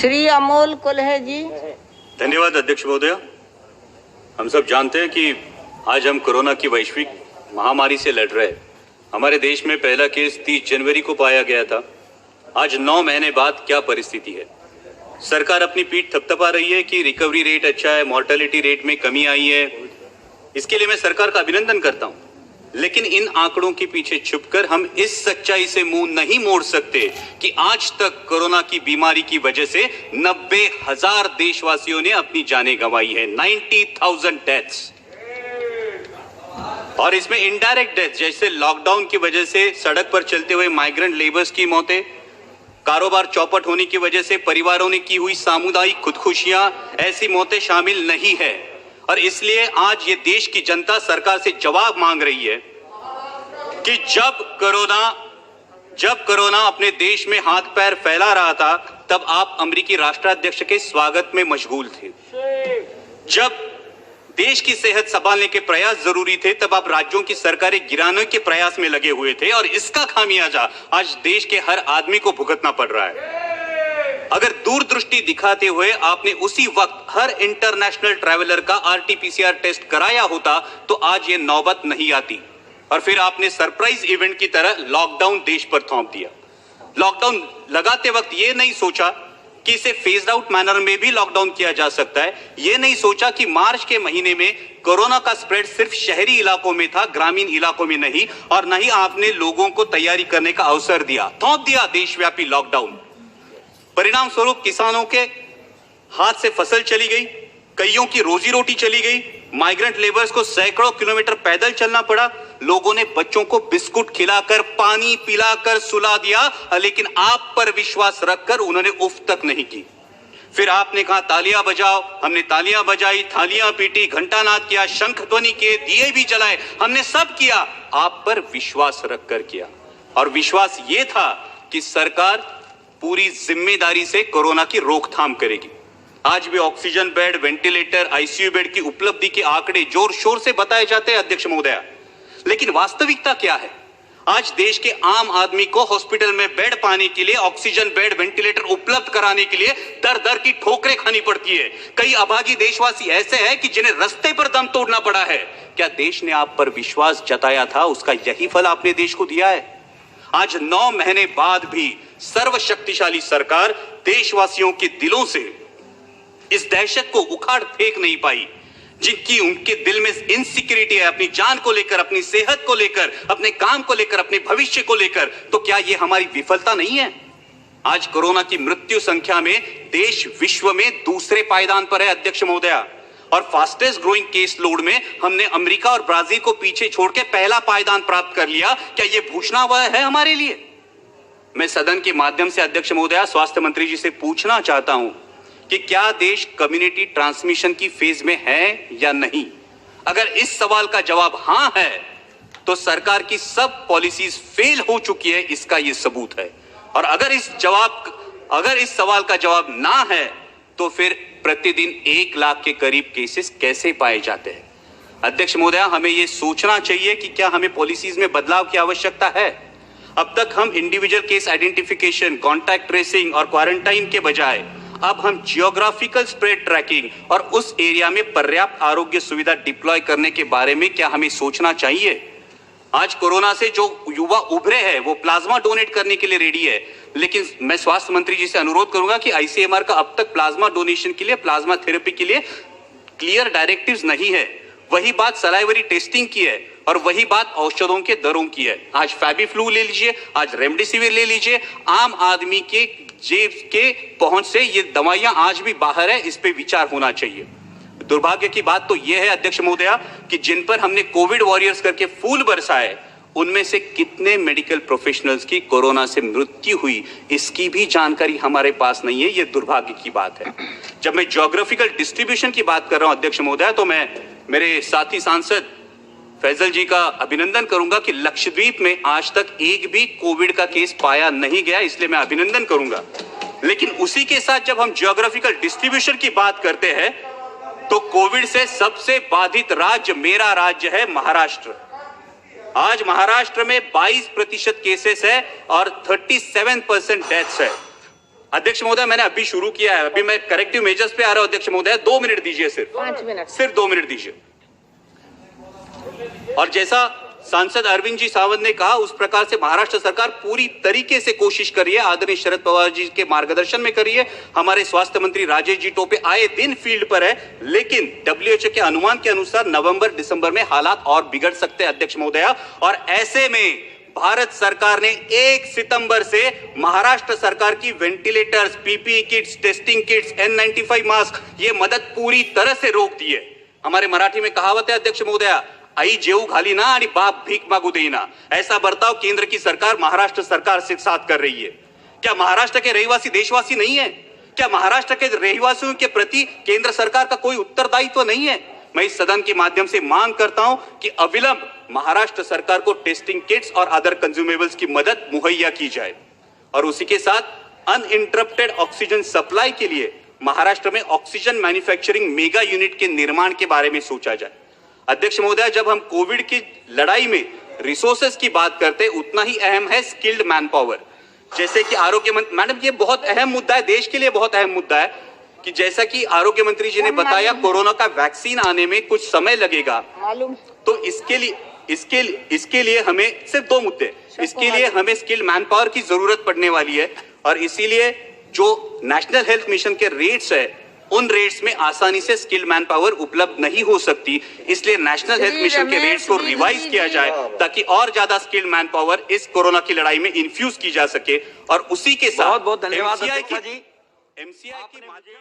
श्री अमोल कुल्हे जी। धन्यवाद अध्यक्ष महोदय। हम सब जानते हैं कि आज हम कोरोना की वैश्विक महामारी से लड़ रहे हैं। हमारे देश में पहला केस 30 जनवरी को पाया गया था। आज 9 महीने बाद क्या परिस्थिति है? सरकार अपनी पीठ थपथपा रही है कि रिकवरी रेट अच्छा है, मॉर्टेलिटी रेट में कमी आई है। इसके लिए मैं सरकार का अभिनंदन करता हूं, लेकिन इन आंकड़ों के पीछे छुपकर हम इस सच्चाई से मुंह नहीं मोड़ सकते कि आज तक कोरोना की बीमारी की वजह से 90,000 देशवासियों ने अपनी जानें गंवाई है। 90,000 डेथ्स, और इसमें इनडायरेक्ट डेथ जैसे लॉकडाउन की वजह से सड़क पर चलते हुए माइग्रेंट लेबर्स की मौतें, कारोबार चौपट होने की वजह से परिवारों ने की हुई सामुदायिक खुदकुशियां, ऐसी मौतें शामिल नहीं है। और इसलिए आज ये देश की जनता सरकार से जवाब मांग रही है कि जब कोरोना अपने देश में हाथ पैर फैला रहा था, तब आप अमेरिकी राष्ट्राध्यक्ष के स्वागत में मशगूल थे। जब देश की सेहत संभालने के प्रयास जरूरी थे, तब आप राज्यों की सरकारें गिराने के प्रयास में लगे हुए थे, और इसका खामियाजा आज देश के हर आदमी को भुगतना पड़ रहा है। अगर दूरदृष्टि दिखाते हुए आपने उसी वक्त हर इंटरनेशनल ट्रैवलर का RT-PCR टेस्ट कराया होता, तो आज ये नौबत नहीं आती। और फिर आपने सरप्राइज इवेंट की तरह लॉकडाउन देश पर थोप दिया। लॉकडाउन लगाते वक्त ये नहीं सोचा कि इसे फेज आउट मैनर में भी लॉकडाउन किया जा सकता है। ये नहीं सोचा कि मार्च के महीने में कोरोना का स्प्रेड सिर्फ शहरी इलाकों में था, ग्रामीण इलाकों में नहीं। और नहीं आपने लोगों को तैयारी करने का अवसर दिया, थोप दिया देशव्यापी लॉकडाउन। परिणाम स्वरूप किसानों के हाथ से फसल चली गई, कईयों की रोजी रोटी चली गई, माइग्रेंट लेबर्स को सैकड़ों किलोमीटर पैदल चलना पड़ा। लोगों ने बच्चों को बिस्कुट खिलाकर, पानी पिलाकर सुला दिया, लेकिन आप पर विश्वास रखकर उन्होंने उफ तक नहीं की। फिर आपने कहा तालियां बजाओ, हमने तालियां बजाई, थालियां पीटी, घंटानाद किया, शंख ध्वनि किए, दिए भी जलाए, हमने सब किया, आप पर विश्वास रखकर किया। और विश्वास ये था कि सरकार पूरी जिम्मेदारी से कोरोना की रोकथाम करेगी। आज भी oxygen bed, ventilator, ICU bed की उपलब्धि के आंकड़े जोर शोर से बताए जाते हैं अध्यक्ष महोदय, लेकिन वास्तविकता क्या है? आज देश के आम आदमी को हॉस्पिटल में बेड पाने के लिए, ऑक्सीजन बेड, वेंटिलेटर उपलब्ध कराने के लिए दर दर की ठोकरें खानी पड़ती है। कई अभागी देशवासी ऐसे हैं कि जिन्हें रास्ते पर दम तोड़ना पड़ा है। क्या देश ने आप पर विश्वास जताया था, उसका यही फल आपने देश को दिया है? आज 9 महीने बाद भी सर्वशक्तिशाली सरकार देशवासियों के दिलों से इस दहशत को उखाड़ फेंक नहीं पाई, जिनकी उनके दिल में इनसिक्योरिटी है, अपनी जान को लेकर, अपनी सेहत को लेकर, अपने काम को लेकर, अपने भविष्य को लेकर। तो क्या यह हमारी विफलता नहीं है? आज कोरोना की मृत्यु संख्या में देश विश्व में दूसरे पायदान पर है अध्यक्ष महोदया, और फास्टेस्ट ग्रोइंग केस लोड में हमने अमेरिका और ब्राजील को पीछे छोड़ के पहला पायदान प्राप्त कर लिया। क्या यह भूषणावह है हमारे लिए? मैं सदन के माध्यम से अध्यक्ष महोदया स्वास्थ्य मंत्री जी से पूछना चाहता हूं कि क्या देश कम्युनिटी ट्रांसमिशन की फेज में है या नहीं? अगर इस सवाल का जवाब हां है, तो सरकार की सब पॉलिसीज फेल हो चुकी है, इसका यह सबूत है। और अगर इस सवाल का जवाब ना है, तो फिर प्रतिदिन 1 लाख के करीब केसेस कैसे पाए जाते हैं? अध्यक्ष महोदया, हमें यह सोचना चाहिए कि क्या हमें पॉलिसीज में बदलाव की आवश्यकता है। अब तक हम individual case identification, contact tracing और क्वारंटाइन के बजाय अब हम जियोग्राफिकल स्प्रेड ट्रैकिंग और उस एरिया में पर्याप्त आरोग्य सुविधा डिप्लॉय करने के बारे में क्या हमें सोचना चाहिए? आज कोरोना से जो युवा उभरे हैं वो प्लाज्मा डोनेट करने के लिए रेडी है, लेकिन मैं स्वास्थ्य मंत्री जी से अनुरोध करूंगा कि ICMR का अब तक प्लाज्मा डोनेशन के लिए, प्लाज्मा थेरेपी के लिए क्लियर डायरेक्टिव्स नहीं है। वही बात सलाइवरी टेस्टिंग की है, और वही बात औषधों के दरों की है। आज फैबीफ्लू ले लीजिए, आज रेमडेसिविर ले लीजिए, आम आदमी के जेब के पहुंच से ये दवाइयां आज भी बाहर है, इस पे विचार होना चाहिए। दुर्भाग्य की बात तो यह है अध्यक्ष महोदया कि जिन पर हमने कोविड वॉरियर्स करके फूल बरसाए, उनमें से कितने मेडिकल प्रोफेशनल्स की कोरोना से मृत्यु हुई, इसकी भी जानकारी हमारे पास नहीं है। यह दुर्भाग्य की बात है। जब मैं ज्योग्राफिकल डिस्ट्रीब्यूशन की बात कर रहा हूं अध्यक्ष महोदय, तो मैं मेरे साथी सांसद फैजल जी का अभिनंदन करूंगा कि लक्षद्वीप में आज तक एक भी कोविड का केस पाया नहीं गया, इसलिए मैं अभिनंदन करूंगा। लेकिन उसी के साथ जब हम ज्योग्राफिकल डिस्ट्रीब्यूशन की बात करते हैं, तो कोविड से सबसे बाधित राज्य मेरा राज्य है महाराष्ट्र। आज महाराष्ट्र में 22% केसेस है और 37% डेथ्स है। अध्यक्ष महोदय, मैंने अभी शुरू किया है, अभी मैं करेक्टिव मेजर्स पे आ रहा हूं। अध्यक्ष महोदय 2 मिनट दीजिए, सिर्फ 5 मिनट। सिर्फ 2 मिनट दीजिए। और जैसा सांसद अरविंद जी सावंत ने कहा, उस प्रकार से महाराष्ट्र सरकार पूरी तरीके से कोशिश कर रही है, आदरणीय शरद पवार जी के मार्गदर्शन में कर रही है। हमारे स्वास्थ्य मंत्री राजेश जी टोपे आए दिन फील्ड पर है, लेकिन WHO के अनुमान के अनुसार नवंबर दिसंबर में हालात और बिगड़ सकते हैं अध्यक्ष महोदया। और ऐसे में भारत सरकार ने 1 सितंबर से महाराष्ट्र सरकार की ventilators, PPE kits, testing kits, N95 mask, ये मदद पूरी तरह से रोक दी है। हमारे मराठी में कहावत है अध्यक्ष महोदया, आई जेऊ घाली ना आणि बाप भीख मागू देना। ऐसा बर्ताव केंद्र की सरकार महाराष्ट्र सरकार से साथ कर रही है। क्या महाराष्ट्र के रहवासी देशवासी नहीं है? क्या महाराष्ट्र के रहवासियों के प्रति केंद्र सरकार का कोई उत्तरदायित्व नहीं है? मैं इस सदन के माध्यम से मांग करता हूं कि अविलंब महाराष्ट्र सरकार को टेस्टिंग किट्स और अदर कंज्यूमेबल्स की मदद मुहैया की जाए और उसी के साथ अनइंटरप्टेड ऑक्सीजन सप्लाई के लिए महाराष्ट्र में ऑक्सीजन मैन्युफैक्चरिंग मेगा यूनिट के निर्माण के बारे में सोचा जाए। अध्यक्ष महोदय, जब हम कोविड की लड़ाई में रिसोर्सेस की बात करते, उतना ही अहम है स्किल्ड मैन पावर। जैसे कि आरोग्य मंत्री, मैडम ये बहुत अहम मुद्दा है, देश के लिए बहुत अहम मुद्दा है कि जैसा कि आरोग्य मंत्री जी ने बताया, कोरोना का वैक्सीन आने में कुछ समय लगेगा। मालूम। तो इसके लिए हमें सिर्फ 2 मुद्दे, इसके लिए हमें स्किल्ड मैन पावर की जरूरत पड़ने वाली है और इसीलिए जो नेशनल हेल्थ मिशन के रेट्स है, उन रेट्स में आसानी से स्किल्ड मैन पावर उपलब्ध नहीं हो सकती। इसलिए नेशनल हेल्थ मिशन के रेट्स को रिवाइज किया जाए ताकि और ज्यादा स्किल्ड मैन पावर इस कोरोना की लड़ाई में इन्फ्यूज की जा सके और उसी के साथ बहुत बहुत धन्यवाद MCI की माध्यम